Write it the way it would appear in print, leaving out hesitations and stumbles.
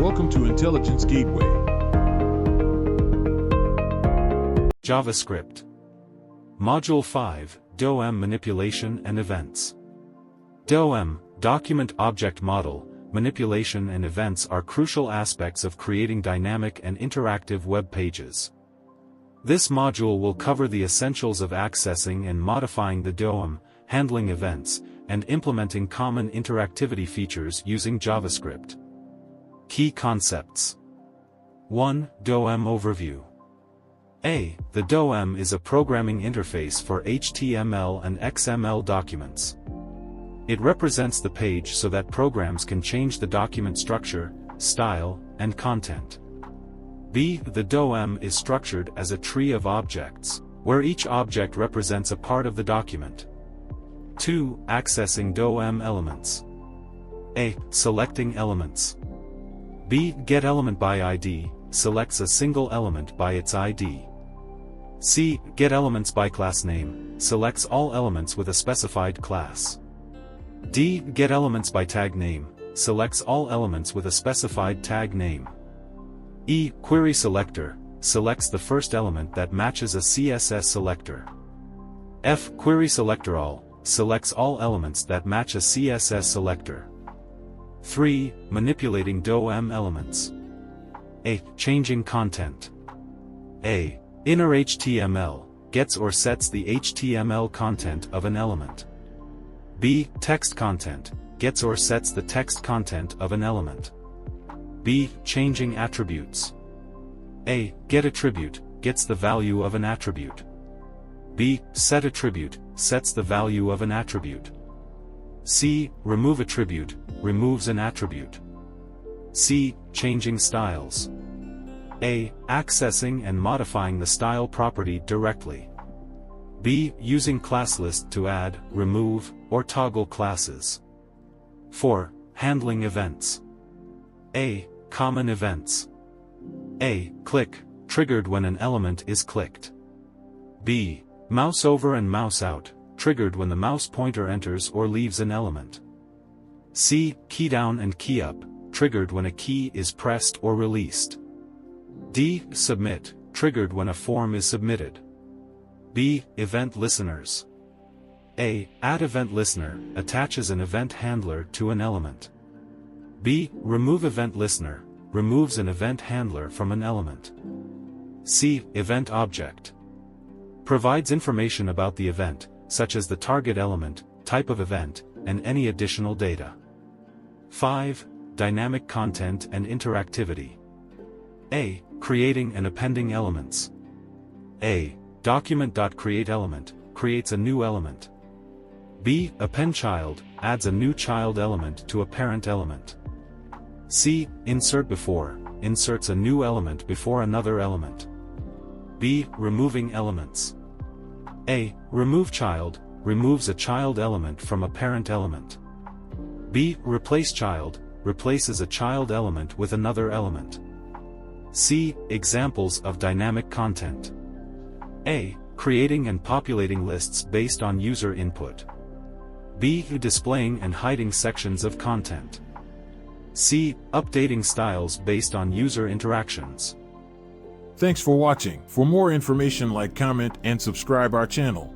Welcome to Intelligence Gateway. JavaScript. Module 5, DOM Manipulation and Events. DOM, Document Object Model, manipulation and events are crucial aspects of creating dynamic and interactive web pages. This module will cover the essentials of accessing and modifying the DOM, handling events, and implementing common interactivity features using JavaScript. Key concepts. 1. DOM Overview. The DOM is a programming interface for HTML and XML documents. It represents the page so that programs can change the document structure, style, and content. B. The DOM is structured as a tree of objects, where each object represents a part of the document. 2. Accessing DOM elements. A. Selecting elements. B. Get element by ID, selects a single element by its ID. C. Get elements by class name, selects all elements with a specified class. D. Get elements by tag name, selects all elements with a specified tag name. E. Query selector, selects the first element that matches a CSS selector. F. Query selector all, selects all elements that match a CSS selector. 3. Manipulating DOM elements. A. Changing content. A. Inner HTML, gets or sets the HTML content of an element. B. Text content, gets or sets the text content of an element. B. Changing attributes. A. Get attribute, gets the value of an attribute. B. Set attribute, sets the value of an attribute. C. Remove attribute, removes an attribute. C. Changing styles. A. Accessing and modifying the style property directly. B. Using class list to add, remove, or toggle classes. 4. Handling events. A. Common events. A. Click, triggered when an element is clicked. B. Mouse over and mouse out, triggered when the mouse pointer enters or leaves an element. C. Key down and key up, triggered when a key is pressed or released. D. Submit, triggered when a form is submitted. B. Event listeners. A. Add event listener, attaches an event handler to an element. B. Remove event listener, removes an event handler from an element. C. Event object. Provides information about the event, such as the target element, type of event, and any additional data. 5. Dynamic content and interactivity. A. Creating and appending elements. A. Document.createElement, creates a new element. B. Append child, adds a new child element to a parent element. C. Insert before, inserts a new element before another element. B. Removing elements. A. Remove child, removes a child element from a parent element. B. Replace child, replaces a child element with another element. C. Examples of dynamic content. A. Creating and populating lists based on user input. B. Displaying and hiding sections of content. C. Updating styles based on user interactions. Thanks for watching. For more information, like, comment, and subscribe our channel.